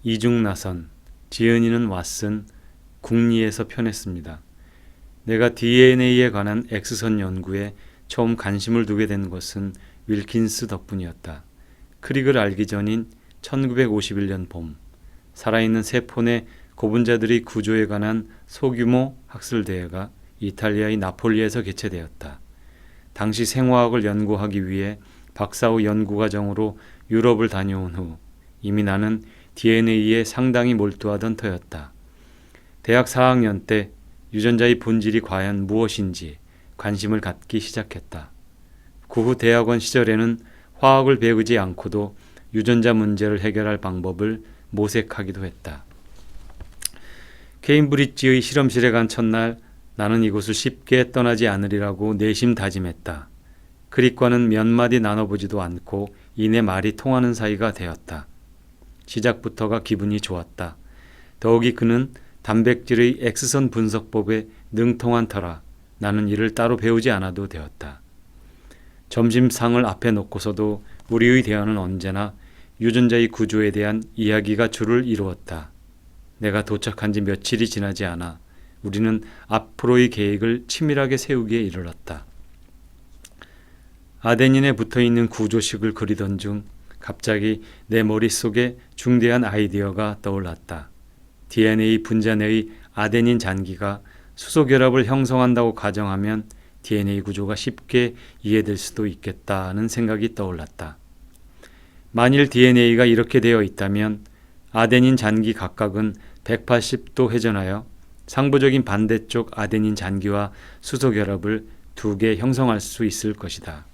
이중나선, 지은이는 왓슨, 국리에서 편했습니다. 내가 DNA에 관한 X선 연구에 처음 관심을 두게 된 것은 윌킨스 덕분이었다. 크릭을 알기 전인 1951년 봄, 살아있는 세포 내 고분자들의 구조에 관한 소규모 학술대회가 이탈리아의 나폴리에서 개최되었다. 당시 생화학을 연구하기 위해 박사후 연구과정으로 유럽을 다녀온 후 이미 나는 DNA에 상당히 몰두하던 터였다. 대학 4학년 때 유전자의 본질이 과연 무엇인지 관심을 갖기 시작했다. 그 후 대학원 시절에는 화학을 배우지 않고도 유전자 문제를 해결할 방법을 모색하기도 했다. 케임브리지의 실험실에 간 첫날 나는 이곳을 쉽게 떠나지 않으리라고 내심 다짐했다. 크릭과는 몇 마디 나눠보지도 않고 이내 말이 통하는 사이가 되었다. 시작부터가 기분이 좋았다. 더욱이 그는 단백질의 X선 분석법에 능통한 터라 나는 이를 따로 배우지 않아도 되었다. 점심상을 앞에 놓고서도 우리의 대화는 언제나 유전자의 구조에 대한 이야기가 주를 이루었다. 내가 도착한 지 며칠이 지나지 않아 우리는 앞으로의 계획을 치밀하게 세우기에 이르렀다. 아데닌에 붙어있는 구조식을 그리던 중 갑자기 내 머릿속에 중대한 아이디어가 떠올랐다. DNA 분자 내의 아데닌 잔기가 수소결합을 형성한다고 가정하면 DNA 구조가 쉽게 이해될 수도 있겠다는 생각이 떠올랐다. 만일 DNA가 이렇게 되어 있다면 아데닌 잔기 각각은 180도 회전하여 상부적인 반대쪽 아데닌 잔기와 수소결합을 두 개 형성할 수 있을 것이다.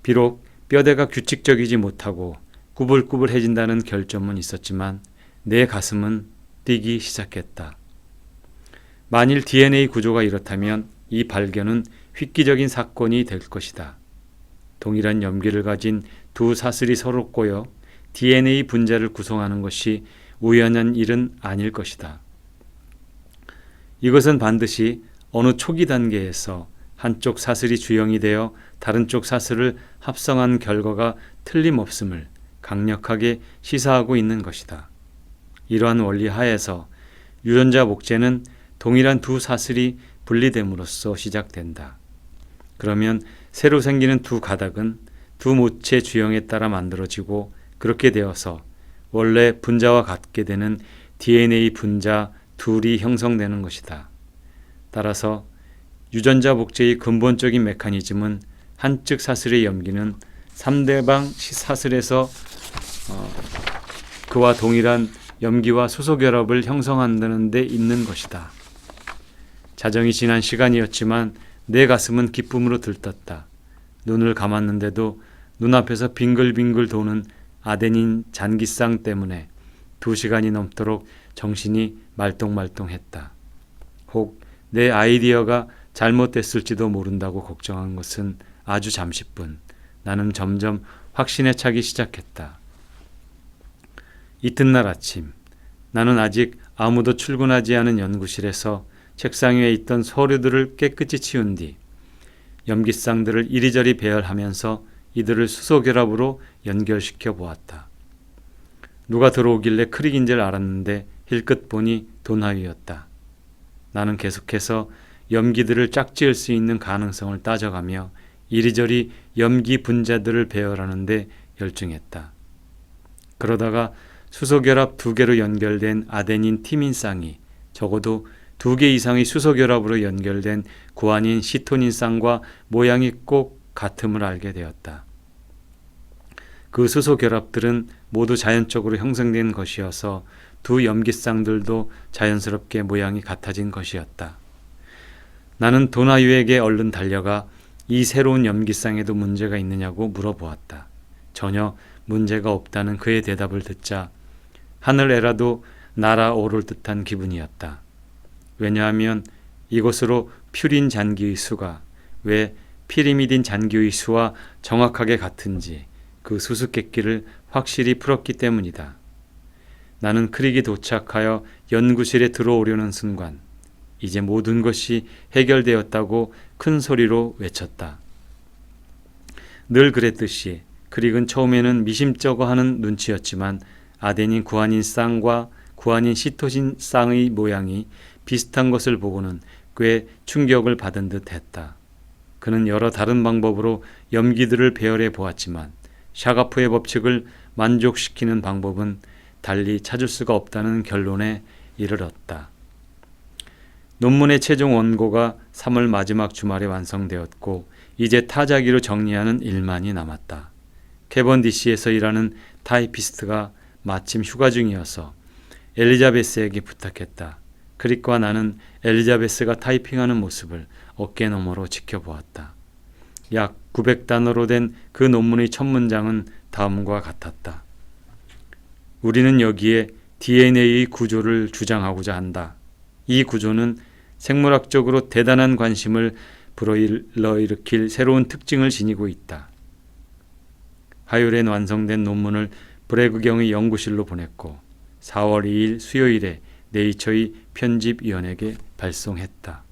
비록 뼈대가 규칙적이지 못하고 꾸불꾸불해진다는 결점은 있었지만 내 가슴은 뛰기 시작했다. 만일 DNA 구조가 이렇다면 이 발견은 획기적인 사건이 될 것이다. 동일한 염기를 가진 두 사슬이 서로 꼬여 DNA 분자를 구성하는 것이 우연한 일은 아닐 것이다. 이것은 반드시 어느 초기 단계에서 한쪽 사슬이 주형이 되어 다른 쪽 사슬을 합성한 결과가 틀림없음을 강력하게 시사하고 있는 것이다. 이러한 원리 하에서 유전자 목재는 동일한 두 사슬이 분리됨으로써 시작된다. 그러면 새로 생기는 두 가닥은 두 모체 주형에 따라 만들어지고 그렇게 되어서 원래 분자와 같게 되는 DNA 분자 둘이 형성되는 것이다. 따라서 유전자 목재의 근본적인 메커니즘은 한측 사슬의 염기는 상대방 사슬에서 그와 동일한 염기와 수소결합을 형성한다는 데 있는 것이다. 자정이 지난 시간이었지만 내 가슴은 기쁨으로 들떴다. 눈을 감았는데도 눈앞에서 빙글빙글 도는 아데닌 잔기쌍 때문에 2시간이 넘도록 정신이 말똥말똥했다. 혹 내 아이디어가 잘못됐을지도 모른다고 걱정한 것은 아주 잠시뿐. 나는 점점 확신에 차기 시작했다. 이튿날 아침, 나는 아직 아무도 출근하지 않은 연구실에서 책상 위에 있던 서류들을 깨끗이 치운 뒤 염기쌍들을 이리저리 배열하면서 이들을 수소결합으로 연결시켜 보았다. 누가 들어오길래 크릭인 줄 알았는데 힐끗 보니 도나위였다. 나는 계속해서 염기들을 짝지을 수 있는 가능성을 따져가며 이리저리 염기 분자들을 배열하는데 열중했다. 그러다가 수소결합 2개로 연결된 아데닌 티민쌍이 적어도 2개 이상의 수소결합으로 연결된 구아닌 시토닌쌍과 모양이 꼭 같음을 알게 되었다. 그 수소결합들은 모두 자연적으로 형성된 것이어서 두 염기쌍들도 자연스럽게 모양이 같아진 것이었다. 나는 도나유에게 얼른 달려가 이 새로운 염기쌍에도 문제가 있느냐고 물어보았다. 전혀 문제가 없다는 그의 대답을 듣자 하늘에라도 날아오를 듯한 기분이었다. 왜냐하면 이곳으로 퓨린 잔기의 수가 왜 피리미딘 잔기의 수와 정확하게 같은지 그 수수께끼를 확실히 풀었기 때문이다. 나는 크릭이 도착하여 연구실에 들어오려는 순간 이제 모든 것이 해결되었다고 큰 소리로 외쳤다. 늘 그랬듯이 크릭은 처음에는 미심쩍어하는 눈치였지만 아데닌 구아닌 쌍과 구아닌 시토신 쌍의 모양이 비슷한 것을 보고는 꽤 충격을 받은 듯 했다. 그는 여러 다른 방법으로 염기들을 배열해 보았지만 샤가프의 법칙을 만족시키는 방법은 달리 찾을 수가 없다는 결론에 이르렀다. 논문의 최종 원고가 3월 마지막 주말에 완성되었고 이제 타자기로 정리하는 일만이 남았다. 캐번디시에서 일하는 타이피스트가 마침 휴가 중이어서 엘리자베스에게 부탁했다. 크릭과 나는 엘리자베스가 타이핑하는 모습을 어깨너머로 지켜보았다. 약 900단어로 된 그 논문의 첫 문장은 다음과 같았다. 우리는 여기에 DNA의 구조를 주장하고자 한다. 이 구조는 생물학적으로 대단한 관심을 불러일으킬 새로운 특징을 지니고 있다. 화요일엔 완성된 논문을 브래그경의 연구실로 보냈고 4월 2일 수요일에 네이처의 편집위원에게 발송했다.